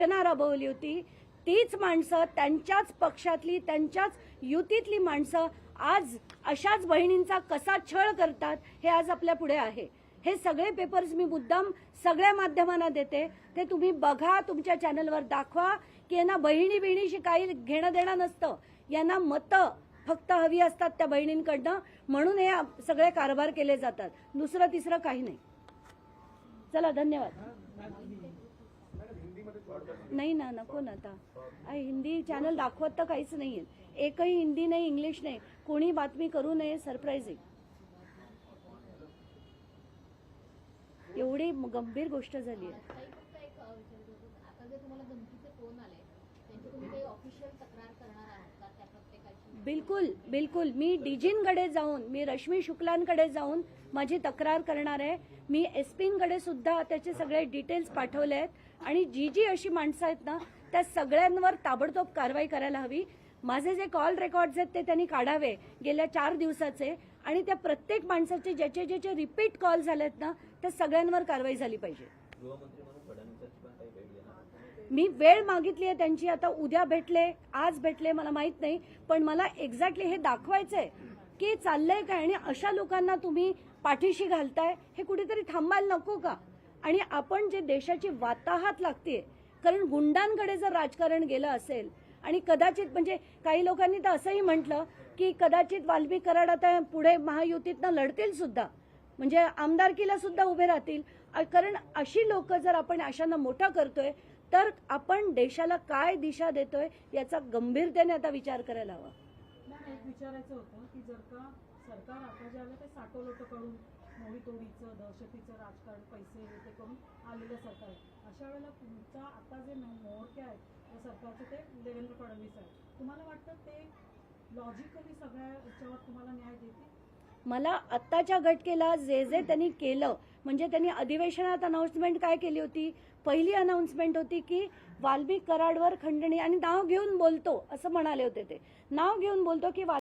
योजना राबवली होती, तीच माणसं, त्यांच्याच पक्षातली, त्यांच्याच युतीतली माणसं आज अशाच बहिणींचा कसा छळ करतात हे आज आपल्या पुढे आहे. हे सगळे पेपर्स मी मुद्दाम सगळ्या माध्यमांना देते, ते तुम्ही बघा, तुमच्या चॅनलवर दाखवा की यांना बहिणीशी काही घेणं देणं नसतं. यांना मतं फक्त हवी असतात त्या बहिणींकडनं, म्हणून हे सगळे कारभार केले जातात. दुसरं तिसरं काही नाही. चला, धन्यवाद. नाही ना, नको ना. आता हिंदी चॅनल दाखवत तर काहीच नाहीये. एकही हिंदी नाही, इंग्लिश नाही. कोणी बातमी करू नये. सरप्राइजिंग. एवढी गंभीर गोष्ट झाली आहे. बिलकुल बिलकुल. मी डीजींकडे जाऊन, मी रश्मी शुक्लांकडे जाऊन माझी तक्रार करणार आहे. मी एसपींकडे सुद्धा त्याचे सगळे डिटेल्स पाठवले आहेत. आणि जी अशी माणसं आहेत ना, त्या सगळ्यांवर ताबडतोब कारवाई करायला हवी. माझे जे कॉल रेकॉर्ड्स आहेत ते त्यांनी काढावे गेल्या 4 दिवसाचे, आणि त्या प्रत्येक माणसाचे ज्याचे रिपीट कॉल झालेत ना, त्या सगळ्यांवर कारवाई झाली पाहिजे. मी वेळ मागितली आहे त्यांची. आता उद्या भेटले, आज भेटले, मला माहित नाही, पण मला एक्झॅक्टली हे दाखवायचंय की चाललंय काय, आणि अशा लोकांना तुम्ही पाठीशी घालताय. हे कुठेतरी थांबायला नको का? आणि आपण जे देशाची वाताहत लागते, कारण गुंडांकडे जर राजकारण गेलं असेल, आणि कदाचित म्हणजे काही लोकांनी तर असंही म्हटलं की कदाचित वाल्मिक कराड आता पुढे महायुतीतनं लढतील सुद्धा, म्हणजे आमदारकीला सुद्धा उभे राहतील. कारण अशी लोक जर आपण अशांना मोठा करतोय, तर आपण देशाला काय दिशा देतोय याचा गंभीरतेने आता विचार करायला हवा. एक विचारायचं होतं की जर का सरकार आता ज्यावेळेला ते साठवलोट करून मोडीतोडीचं, दहशतीचं राजकारण, पैसे ते करून आलेलं सरकार आहे, अशा वेळेला तुमचा आता जे मोहरके आहेत त्या सरकारचे ते देवेंद्र फडणवीस आहेत, तुम्हाला वाटतं ते लॉजिकली सगळ्या याच्यावर तुम्हाला न्याय देतील? मला आत्ताच्या घटकेला जे त्यांनी केलं, म्हणजे त्यांनी अधिवेशनात अनाउन्समेंट काय केली होती? पहिली अनाउन्समेंट होती की वाल्मिक कराडवर खंडणी, आणि नाव घेऊन बोलतो असं म्हणाले होते. ते नाव घेऊन बोलतो की